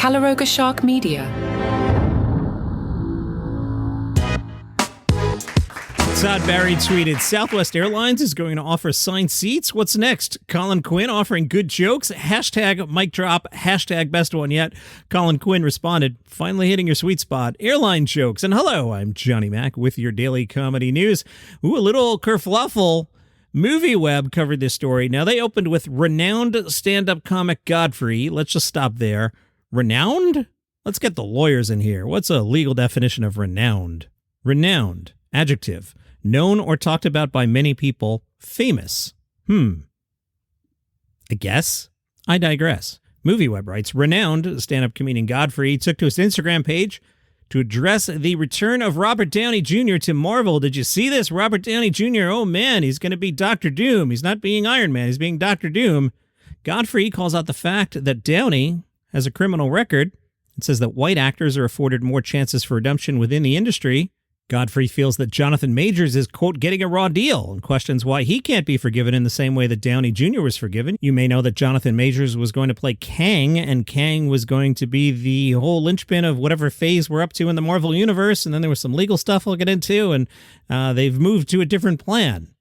Calaroga Shark Media. Todd Barry tweeted, Southwest Airlines is going to offer assigned seats. What's next? Colin Quinn offering good jokes. Hashtag mic drop. Hashtag best one yet. Colin Quinn responded, finally hitting your sweet spot. Airline jokes. And hello, I'm Johnny Mac with your daily comedy news. Ooh, a little kerfluffle. MovieWeb covered this story. Now, they opened with renowned stand-up comic Godfrey. Let's just stop there. Renowned? Let's get the lawyers in here. What's a legal definition of renowned? Renowned. Adjective. Known or talked about by many people. Famous. I guess. I digress. MovieWeb writes, renowned stand-up comedian Godfrey took to his Instagram page to address the return of Robert Downey Jr. to Marvel. Did you see this? Robert Downey Jr., oh man, he's going to be Dr. Doom. He's not being Iron Man, he's being Dr. Doom. Godfrey calls out the fact that Downey has a criminal record and says that white actors are afforded more chances for redemption within the industry. Godfrey feels that Jonathan Majors is, quote, getting a raw deal and questions why he can't be forgiven in the same way that Downey Jr. was forgiven. You may know that Jonathan Majors was going to play Kang, and Kang was going to be the whole linchpin of whatever phase we're up to in the Marvel Universe, and then there was some legal stuff we'll get into, and they've moved to a different plan.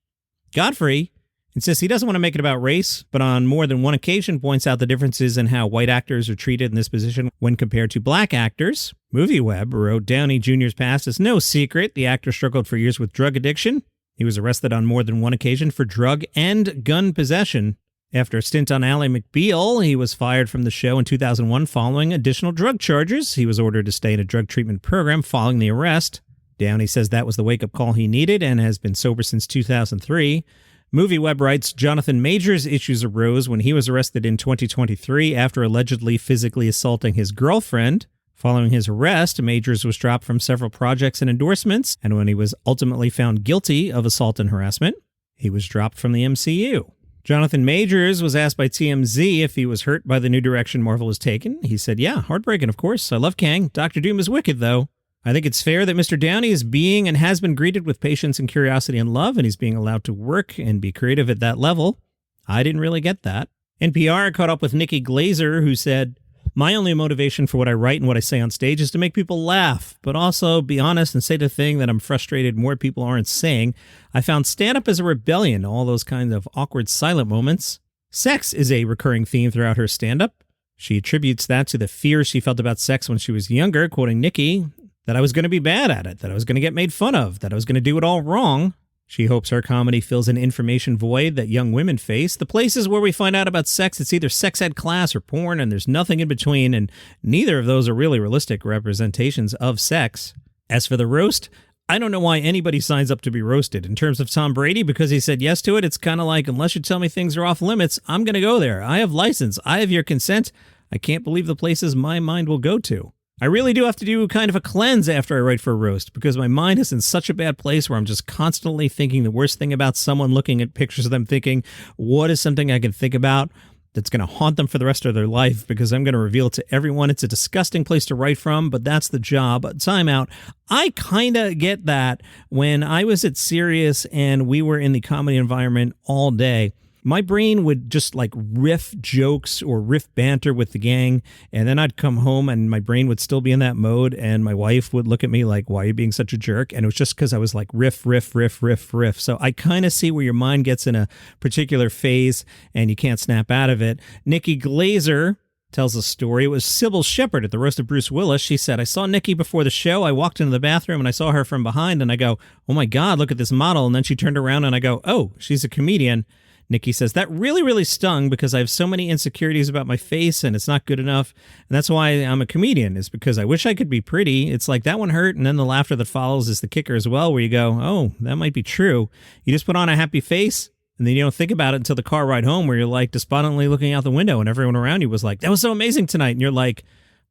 Godfrey insists he doesn't want to make it about race, but on more than one occasion points out the differences in how white actors are treated in this position when compared to black actors. MovieWeb wrote, Downey Jr.'s past is no secret. The actor struggled for years with drug addiction. He was arrested on more than one occasion for drug and gun possession. After a stint on Ally McBeal, he was fired from the show in 2001 following additional drug charges. He was ordered to stay in a drug treatment program following the arrest. Downey says that was the wake-up call he needed and has been sober since 2003. MovieWeb writes, Jonathan Majors' issues arose when he was arrested in 2023 after allegedly physically assaulting his girlfriend. Following his arrest, Majors was dropped from several projects and endorsements, and when he was ultimately found guilty of assault and harassment, he was dropped from the MCU. Jonathan Majors was asked by TMZ if he was hurt by the new direction Marvel has taken. He said, yeah, heartbreaking, of course. I love Kang. Dr. Doom is wicked, though. I think it's fair that Mr. Downey is being and has been greeted with patience and curiosity and love, and he's being allowed to work and be creative at that level. I didn't really get that. NPR caught up with Nikki Glaser, who said, my only motivation for what I write and what I say on stage is to make people laugh, but also be honest and say the thing that I'm frustrated more people aren't saying. I found stand-up as a rebellion, all those kinds of awkward silent moments. Sex is a recurring theme throughout her stand-up. She attributes that to the fear she felt about sex when she was younger, quoting Nikki, that I was going to be bad at it, that I was going to get made fun of, that I was going to do it all wrong. She hopes her comedy fills an information void that young women face. The places where we find out about sex, it's either sex ed class or porn, and there's nothing in between, and neither of those are really realistic representations of sex. As for the roast, I don't know why anybody signs up to be roasted. In terms of Tom Brady, because he said yes to it, it's kind of like, unless you tell me things are off limits, I'm going to go there. I have license. I have your consent. I can't believe the places my mind will go to. I really do have to do kind of a cleanse after I write for a roast because my mind is in such a bad place where I'm just constantly thinking the worst thing about someone, looking at pictures of them thinking, what is something I can think about that's going to haunt them for the rest of their life because I'm going to reveal it to everyone. It's a disgusting place to write from, but that's the job. Time out. I kind of get that when I was at Sirius and we were in the comedy environment all day. My brain would just like riff jokes or riff banter with the gang, and then I'd come home and my brain would still be in that mode, and my wife would look at me like, why are you being such a jerk? And it was just because I was like riff, riff, riff, riff, riff. So I kind of see where your mind gets in a particular phase and you can't snap out of it. Nikki Glaser tells a story. It was Sybil Shepherd at the roast of Bruce Willis. She said, I saw Nikki before the show. I walked into the bathroom and I saw her from behind and I go, oh my God, look at this model. And then she turned around and I go, oh, she's a comedian. Nikki says, that really, really stung because I have so many insecurities about my face and it's not good enough. And that's why I'm a comedian, is because I wish I could be pretty. It's like that one hurt. And then the laughter that follows is the kicker as well, where you go, oh, that might be true. You just put on a happy face and then you don't think about it until the car ride home where you're like despondently looking out the window and everyone around you was like, that was so amazing tonight. And you're like,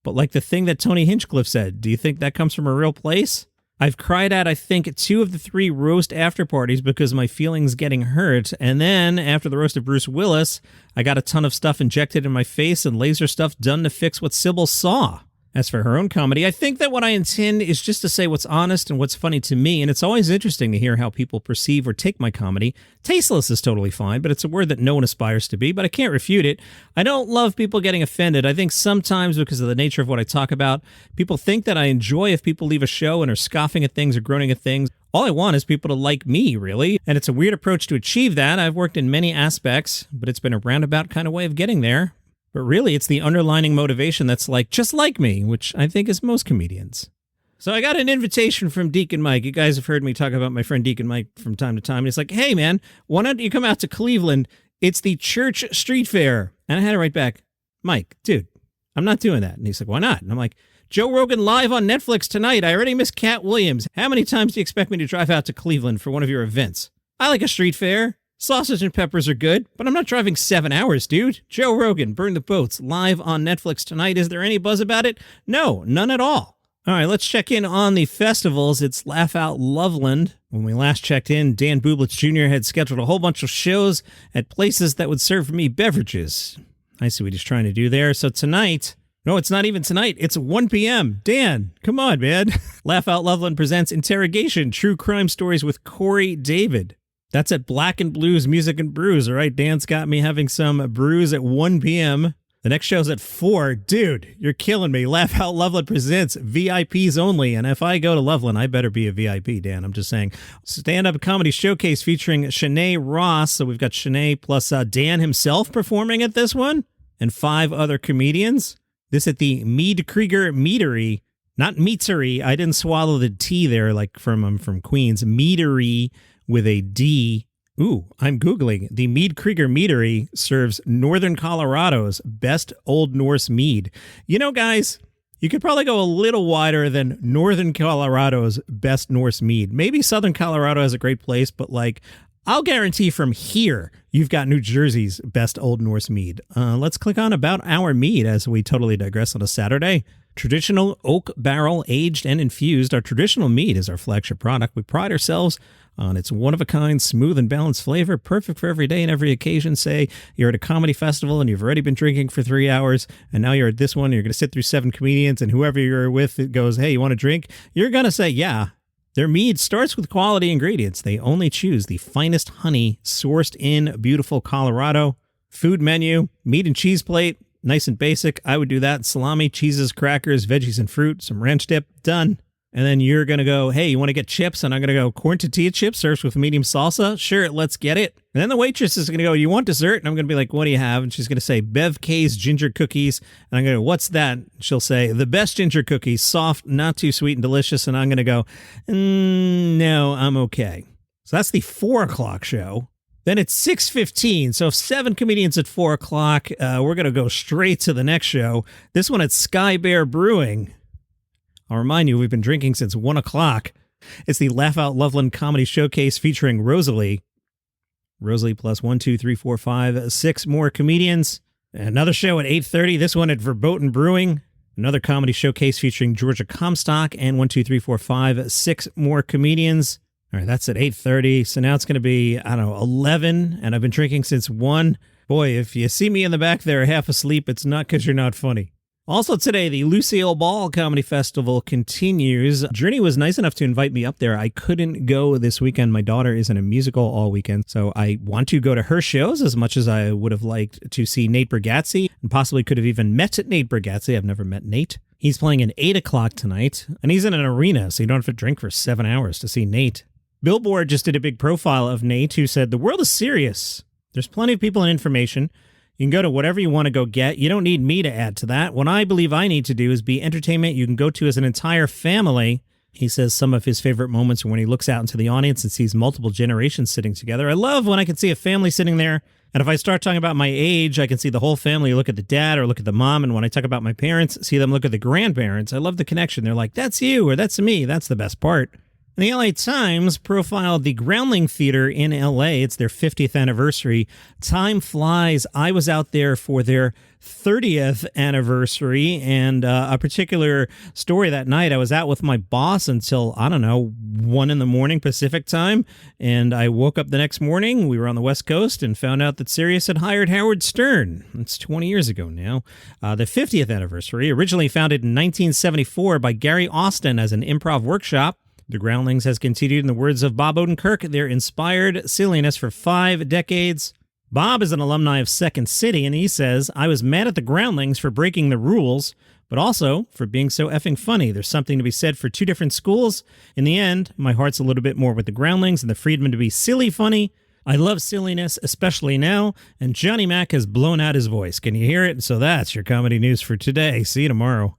but like the thing that Tony Hinchcliffe said, do you think that comes from a real place? I've cried at, I think, 2 of the 3 roast after parties because of my feelings getting hurt. And then after the roast of Bruce Willis, I got a ton of stuff injected in my face and laser stuff done to fix what Sybil saw. As for her own comedy, I think that what I intend is just to say what's honest and what's funny to me, and it's always interesting to hear how people perceive or take my comedy. Tasteless is totally fine, but it's a word that no one aspires to be, but I can't refute it. I don't love people getting offended. I think sometimes because of the nature of what I talk about, people think that I enjoy if people leave a show and are scoffing at things or groaning at things. All I want is people to like me, really, and it's a weird approach to achieve that. I've worked in many aspects, but it's been a roundabout kind of way of getting there. But really, it's the underlining motivation that's like, just like me, which I think is most comedians. So I got an invitation from Deacon Mike. You guys have heard me talk about my friend Deacon Mike from time to time. And he's like, hey, man, why don't you come out to Cleveland? It's the church street fair. And I had to write back, Mike, dude, I'm not doing that. And he's like, why not? And I'm like, Joe Rogan live on Netflix tonight. I already missed Cat Williams. How many times do you expect me to drive out to Cleveland for one of your events? I like a street fair. Sausage and peppers are good, but I'm not driving 7 hours, dude. Joe Rogan, Burn the Boats, live on Netflix tonight. Is there any buzz about it? No, none at all. All right, let's check in on the festivals. It's Laugh Out Loveland. When we last checked in, Dan Bublitz Jr. had scheduled a whole bunch of shows at places that would serve me beverages. I see what he's trying to do there. So tonight, no, it's not even tonight. It's 1 p.m. Dan, come on, man. Laugh Out Loveland presents Interrogation, True Crime Stories with Corey David. That's at Black and Blues Music and Brews, all right? Dan's got me having some brews at 1 p.m. The next show's at 4. Dude, you're killing me. Laugh Out Loveland presents VIPs only. And if I go to Loveland, I better be a VIP, Dan. I'm just saying. Stand-up comedy showcase featuring Shanae Ross. So we've got Shanae plus Dan himself performing at this one. And 5 other comedians. This at the Mead Krieger Meadery. Not Meatery. I didn't swallow the T there like from Queens. Meadery with a D. Ooh, I'm Googling. The Mead Krieger Meadery serves Northern Colorado's best Old Norse mead. You know, guys, you could probably go a little wider than Northern Colorado's best Norse mead. Maybe Southern Colorado has a great place, but like, I'll guarantee from here, you've got New Jersey's best Old Norse mead. Let's click on About Our Mead as we totally digress on a Saturday. Traditional oak barrel aged and infused. Our traditional mead is our flagship product. We pride ourselves on its one-of-a-kind, smooth and balanced flavor, perfect for every day and every occasion. Say you're at a comedy festival and you've already been drinking for 3 hours, and now you're at this one, and you're going to sit through 7 comedians, and whoever you're with goes, hey, you want a drink? You're going to say, yeah. Their mead starts with quality ingredients. They only choose the finest honey sourced in beautiful Colorado. Food menu, meat and cheese plate, nice and basic. I would do that. Salami, cheeses, crackers, veggies, and fruit, some ranch dip, done. And then you're going to go, hey, you want to get chips? And I'm going to go, corn tortilla chips served with medium salsa? Sure, let's get it. And then the waitress is going to go, you want dessert? And I'm going to be like, what do you have? And she's going to say, Bev K's ginger cookies. And I'm going to go, what's that? She'll say, the best ginger cookies, soft, not too sweet and delicious. And I'm going to go, no, I'm okay. So that's the 4 o'clock show. Then it's 6:15. So if 7 comedians at 4 o'clock, we're going to go straight to the next show. This one at Sky Bear Brewing. I'll remind you, we've been drinking since 1 o'clock. It's the Laugh Out Loveland Comedy Showcase featuring Rosalie. Rosalie plus 1, 2, 3, 4, 5, 6 more comedians. Another show at 8:30. This one at Verboten Brewing. Another comedy showcase featuring Georgia Comstock and 1, 2, 3, 4, 5, 6 more comedians. All right, that's at 8:30. So now it's going to be, 11, and I've been drinking since 1. Boy, if you see me in the back there half asleep, it's not because you're not funny. Also today, the Lucille Ball Comedy Festival continues. Journey was nice enough to invite me up there. I couldn't go this weekend. My daughter is in a musical all weekend, so I want to go to her shows as much as I would have liked to see Nate Bergatze, and possibly could have even met Nate Bergatze. I've never met Nate. He's playing at 8 o'clock tonight, and he's in an arena, so you don't have to drink for 7 hours to see Nate. Billboard just did a big profile of Nate, who said, the world is serious. There's plenty of people and information. You can go to whatever you want to go get. You don't need me to add to that. What I believe I need to do is be entertainment you can go to as an entire family. He says some of his favorite moments are when he looks out into the audience and sees multiple generations sitting together. I love when I can see a family sitting there. And if I start talking about my age, I can see the whole family look at the dad or look at the mom. And when I talk about my parents, see them look at the grandparents. I love the connection. They're like, that's you or that's me. That's the best part. The LA Times profiled the Groundling Theater in LA. It's their 50th anniversary. Time flies. I was out there for their 30th anniversary, and a particular story that night, I was out with my boss until, 1 in the morning Pacific time, and I woke up the next morning. We were on the West Coast and found out that Sirius had hired Howard Stern. It's 20 years ago now. The 50th anniversary, originally founded in 1974 by Gary Austin as an improv workshop, the Groundlings has continued, in the words of Bob Odenkirk, their inspired silliness for 5 decades. Bob is an alumni of Second City, and he says, I was mad at the Groundlings for breaking the rules, but also for being so effing funny. There's something to be said for 2 different schools. In the end, my heart's a little bit more with the Groundlings and the Freedmen to be silly funny. I love silliness, especially now, and Johnny Mac has blown out his voice. Can you hear it? So that's your comedy news for today. See you tomorrow.